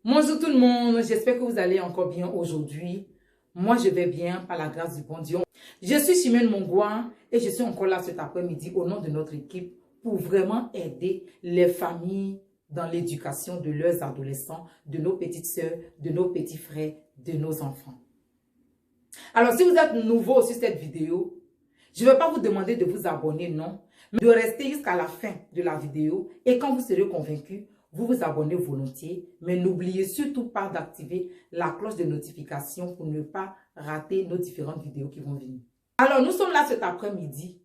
Bonjour tout le monde, j'espère que vous allez encore bien aujourd'hui. Moi, je vais bien par la grâce du bon Dieu. Je suis Chimène Mongwa et je suis encore là cet après-midi au nom de notre équipe pour vraiment aider les familles dans l'éducation de leurs adolescents, de nos petites sœurs, de nos petits frères, de nos enfants. Alors, si vous êtes nouveau sur cette vidéo, je ne vais pas vous demander de vous abonner, non, mais de rester jusqu'à la fin de la vidéo et quand vous serez convaincu, vous vous abonnez volontiers, mais n'oubliez surtout pas d'activer la cloche de notification pour ne pas rater nos différentes vidéos qui vont venir. Alors, nous sommes là cet après-midi,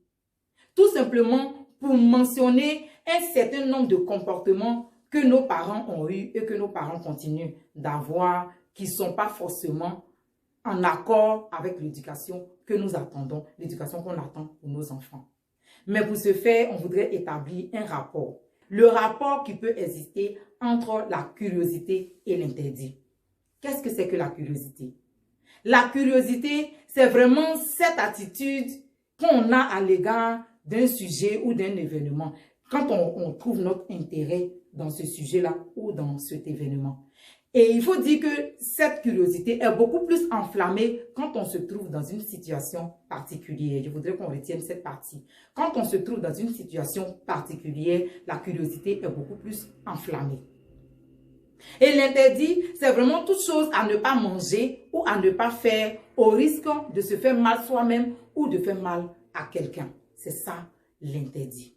tout simplement pour mentionner un certain nombre de comportements que nos parents ont eus et que nos parents continuent d'avoir, qui ne sont pas forcément en accord avec l'éducation que nous attendons, l'éducation qu'on attend pour nos enfants. Mais pour ce faire, on voudrait établir un rapport. Le rapport qui peut exister entre la curiosité et l'interdit. Qu'est-ce que c'est que la curiosité? La curiosité, c'est vraiment cette attitude qu'on a à l'égard d'un sujet ou d'un événement. Quand on trouve notre intérêt dans ce sujet-là ou dans cet événement. Et il faut dire que cette curiosité est beaucoup plus enflammée quand on se trouve dans une situation particulière. Je voudrais qu'on retienne cette partie. Quand on se trouve dans une situation particulière, la curiosité est beaucoup plus enflammée. Et l'interdit, c'est vraiment toute chose à ne pas manger ou à ne pas faire au risque de se faire mal soi-même ou de faire mal à quelqu'un. C'est ça l'interdit.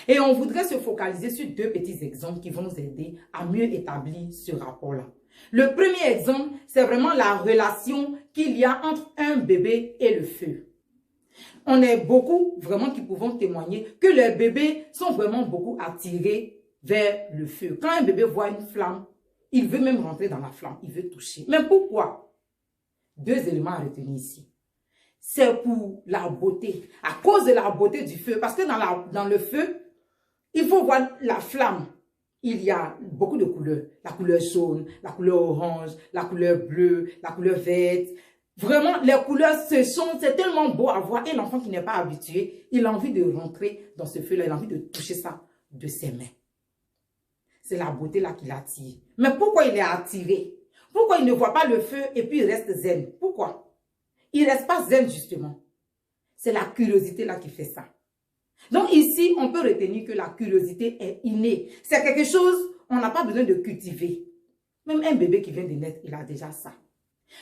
Et on voudrait se focaliser sur deux petits exemples qui vont nous aider à mieux établir ce rapport-là. Le premier exemple, c'est vraiment la relation qu'il y a entre un bébé et le feu. On est beaucoup vraiment qui pouvons témoigner que les bébés sont vraiment beaucoup attirés vers le feu. Quand un bébé voit une flamme, il veut même rentrer dans la flamme, il veut toucher. Mais pourquoi? Deux éléments à retenir ici. C'est pour la beauté, à cause de la beauté du feu. Parce que dans le feu, il faut voir la flamme. Il y a beaucoup de couleurs. La couleur jaune, la couleur orange, la couleur bleue, la couleur verte. Vraiment, les couleurs, c'est tellement beau à voir. Et l'enfant qui n'est pas habitué, il a envie de rentrer dans ce feu-là. Il a envie de toucher ça de ses mains. C'est la beauté là qui l'attire. Mais pourquoi il est attiré? Pourquoi il ne voit pas le feu et puis il reste zen? Pourquoi? Il ne reste pas zen justement. C'est la curiosité là qui fait ça. Donc ici, on peut retenir que la curiosité est innée. C'est quelque chose, on n'a pas besoin de cultiver. Même un bébé qui vient de naître, il a déjà ça.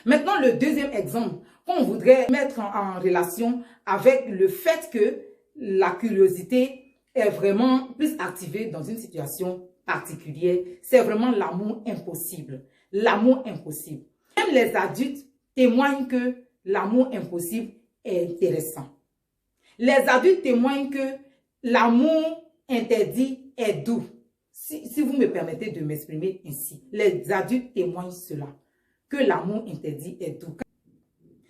Maintenant, le deuxième exemple qu'on voudrait mettre en relation avec le fait que la curiosité est vraiment plus activée dans une situation particulière, c'est vraiment l'amour impossible. L'amour impossible. Même les adultes témoignent que l'amour impossible est intéressant. Les adultes témoignent que l'amour interdit est doux. Si vous me permettez de m'exprimer ainsi, les adultes témoignent cela, que l'amour interdit est doux.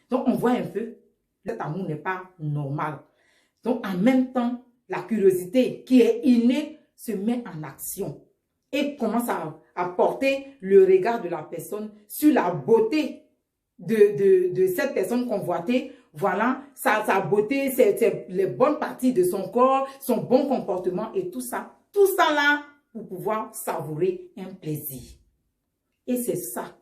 Donc on voit un peu, cet amour n'est pas normal. Donc en même temps, la curiosité qui est innée se met en action et commence à porter le regard de la personne sur la beauté de cette personne convoitée. Voilà, sa beauté, c'est les bonnes parties de son corps, son bon comportement et tout ça. Tout ça là pour pouvoir savourer un plaisir. Et c'est ça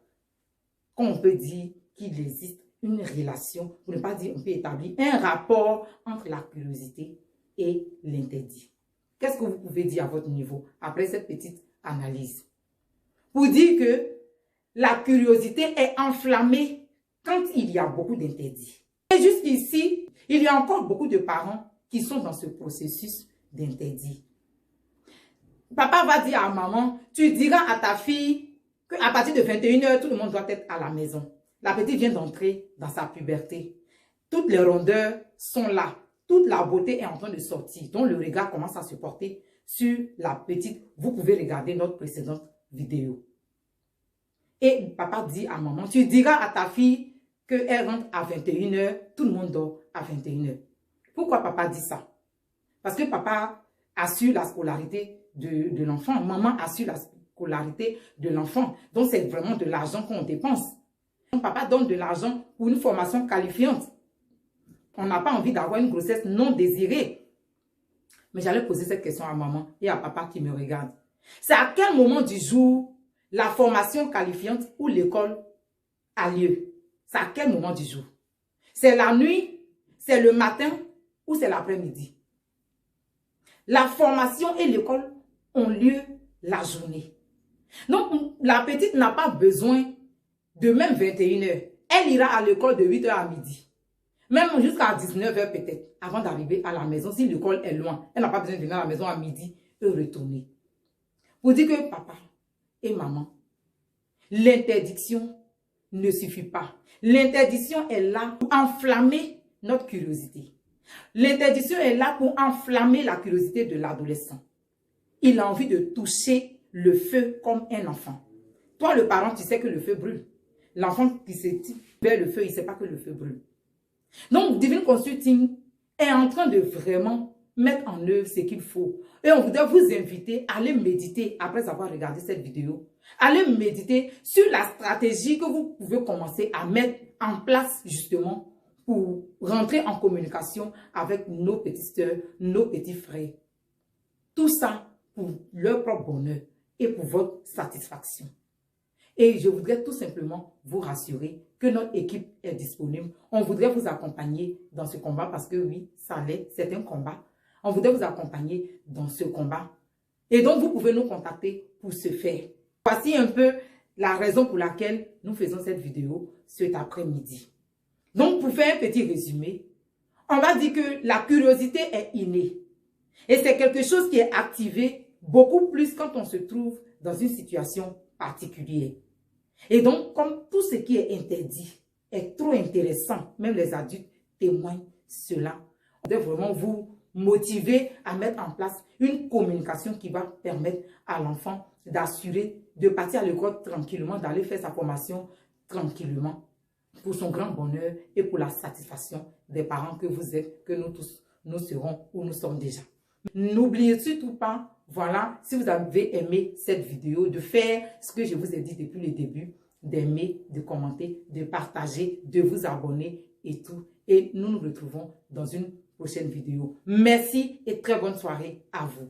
qu'on peut dire qu'il existe une relation, pour ne pas dire on peut établir un rapport entre la curiosité et l'interdit. Qu'est-ce que vous pouvez dire à votre niveau après cette petite analyse? Pour dire que la curiosité est enflammée quand il y a beaucoup d'interdits. Et jusqu'ici, il y a encore beaucoup de parents qui sont dans ce processus d'interdit. Papa va dire à maman, tu diras à ta fille qu'à partir de 21h, tout le monde doit être à la maison. La petite vient d'entrer dans sa puberté. Toutes les rondeurs sont là. Toute la beauté est en train de sortir. Donc le regard commence à se porter sur la petite. Vous pouvez regarder notre précédente vidéo. Et papa dit à maman, tu diras à ta fille qu'elle rentre à 21h, tout le monde dort à 21h. Pourquoi papa dit ça? Parce que papa assure la scolarité de l'enfant, maman assure la scolarité de l'enfant. Donc c'est vraiment de l'argent qu'on dépense. Donc papa donne de l'argent pour une formation qualifiante. On n'a pas envie d'avoir une grossesse non désirée. Mais j'allais poser cette question à maman et à papa qui me regarde. C'est à quel moment du jour la formation qualifiante où l'école a lieu? C'est à quel moment du jour? C'est la nuit, c'est le matin ou c'est l'après-midi? La formation et l'école ont lieu la journée. Donc, la petite n'a pas besoin de même 21h. Elle ira à l'école de 8h à midi. Même jusqu'à 19h peut-être, avant d'arriver à la maison. Si l'école est loin, elle n'a pas besoin de venir à la maison à midi et retourner. Pour dire que papa et maman, l'interdiction ne suffit pas. L'interdiction est là pour enflammer notre curiosité. L'interdiction est là pour enflammer la curiosité de l'adolescent. Il a envie de toucher le feu comme un enfant. Toi, le parent, tu sais que le feu brûle. L'enfant qui se tire vers le feu, il ne sait pas que le feu brûle. Donc, Divine Consulting est en train de vraiment mettre en œuvre ce qu'il faut. Et on voudrait vous inviter à aller méditer après avoir regardé cette vidéo. Allez méditer sur la stratégie que vous pouvez commencer à mettre en place justement pour rentrer en communication avec nos petites sœurs, nos petits frères. Tout ça pour leur propre bonheur et pour votre satisfaction. Et je voudrais tout simplement vous rassurer que notre équipe est disponible. On voudrait vous accompagner dans ce combat parce que oui, ça l'est, c'est un combat. On voudrait vous accompagner dans ce combat. Et donc, vous pouvez nous contacter pour ce faire. Voici un peu la raison pour laquelle nous faisons cette vidéo cet après-midi. Donc, pour faire un petit résumé, on va dire que la curiosité est innée. Et c'est quelque chose qui est activé beaucoup plus quand on se trouve dans une situation particulière. Et donc, comme tout ce qui est interdit est trop intéressant, même les adultes témoignent cela, on doit vraiment vous motiver à mettre en place une communication qui va permettre à l'enfant d'assurer, de partir à l'école tranquillement, d'aller faire sa formation tranquillement pour son grand bonheur et pour la satisfaction des parents que vous êtes, que nous tous, nous serons ou nous sommes déjà. N'oubliez surtout pas, voilà, si vous avez aimé cette vidéo, de faire ce que je vous ai dit depuis le début, d'aimer, de commenter, de partager, de vous abonner et tout. Et nous nous retrouvons dans une prochaine vidéo. Merci et très bonne soirée à vous.